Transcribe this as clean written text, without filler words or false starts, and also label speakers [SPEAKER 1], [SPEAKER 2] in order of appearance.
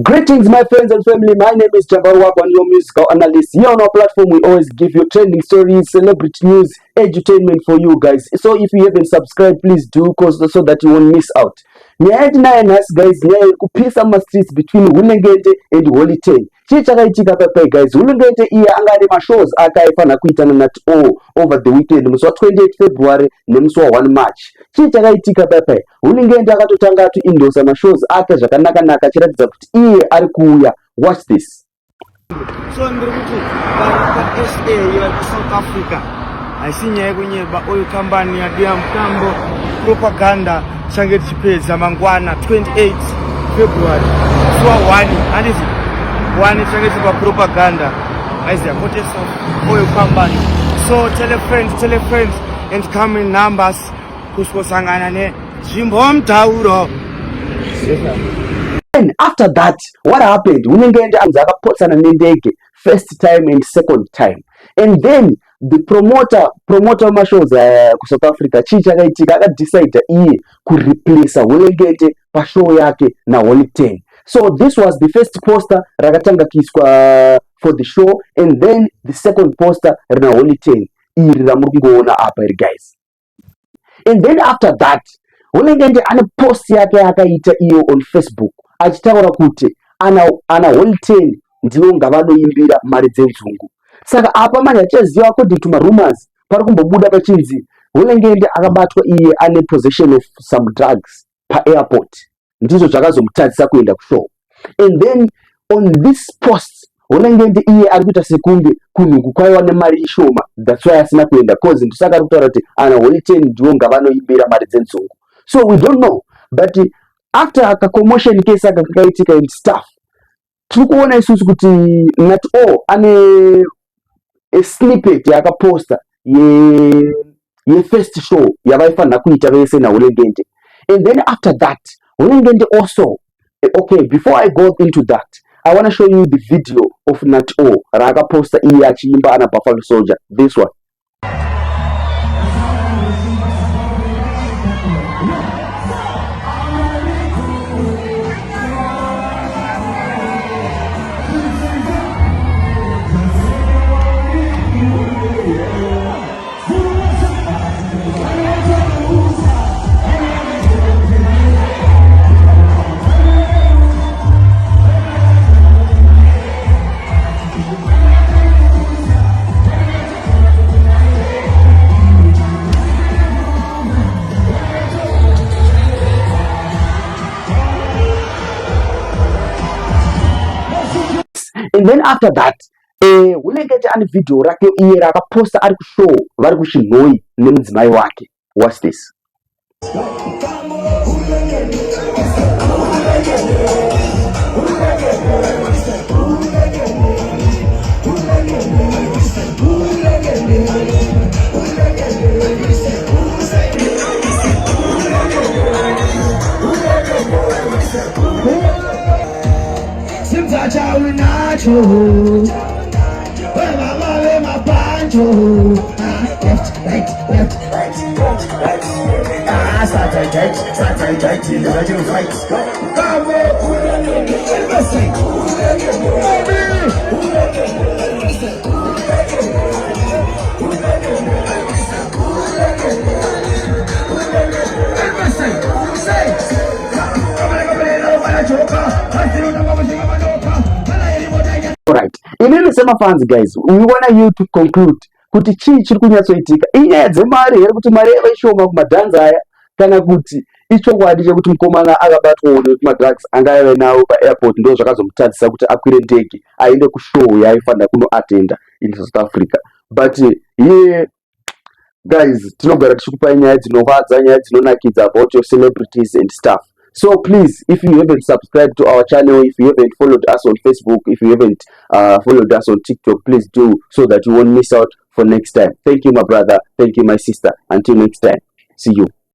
[SPEAKER 1] Greetings, my friends and family. My name is Jabarwak, one your musical analyst. Here on our platform, we always give you trending stories, celebrity news, edutainment for you guys. So if you haven't subscribed, please do, so that you won't miss out. Guys, kupisa ma streets between Hulengende and Holiten. Chichakaitika pepe guys. Hulengende iya angari ma shows akaifana kuitana nat over the weekend. Muswa 28 February nemuswa 1 March. Chichakaitika pepe. Hulengende akatotanga tu indosa ma shows aka zvakanaka chiratidza kuti iye ari kuuya. Watch this.
[SPEAKER 2] So ndikuti pa SA ya South Africa aisinya kunyeba oil company ya dia mtambo propaganda change chipedza mangwana 28 February so 1 and is 1 change chipa propaganda as a notice of oil company. So tell friends and come in numbers kusangana ne Jimbo mtauro.
[SPEAKER 1] And after that, what happened? Hulengende akapotsana nendege first time and second time. And then the promoter ma shows ku South Africa chichakaitika akadecide iye kureplace Hulengende pa show yake na Holiten. So this was the first poster rakatanga kiswa for the show, and then the second poster na Holiten iri ramurungoona apa guys. And then after that, Hulengende ane post yake akaita iyo on Facebook achitaura kuti ana Holiten ndiwo ngavanoimbira mari dzenzungu. Saka apa manje achaziva according to rumors pari kumbobuda pachinzi Hulengende akabatwa iye ane possession of some drugs pa airport, ndizvo zvakazomutadzisa kuenda kushow. And then on this post Hulengende iye ari kuita sekunge kunhuku kwaiwa nemari ishoma, that's why asina kuenda cause ndisaka ari kutaura kuti ana Holiten ndiwo ngavanoimbira mari dzenzungu. So we don't know, but after a commotion case akakaitika and stuff, tikuona isusu kuti not all ane a snippet yakaposta ye first show yavaifanira kuita vese na Hulengende. And then after that Hulengende also, okay, before I go into that, I want to show you the video of Nat-O raakaposta iye achiimba ana Buffalo Soldier. This one. And then after that, Hulengende ane video rake iye rakaposta ari kushow vari kuchinhoi nemudzimai wake. Watch this. Alright, inini sema fans guys, we want you to conclude kuti chii chiri kunyatsoitika. Inyaya dzemari here kuti mari yavaishoma kumadhanza aya, kana kuti ichokwadi chekuti mukomana akabatwa madrugs angaive nawo paairport ndo zvakazomutadzisa kuti akwire ndege aende kushow yaaifanira kunoatenda in South Africa. But yeah guys, tinogara tichikupai nyaya dzinovadza, nyaya dzinonakidza about your celebrities and stuff. So please, if you haven't subscribed to our channel, if you haven't followed us on Facebook, if you haven't followed us on TikTok, please do, so that you won't miss out for next time. Thank you, my brother. Thank you, my sister. Until next time. See you.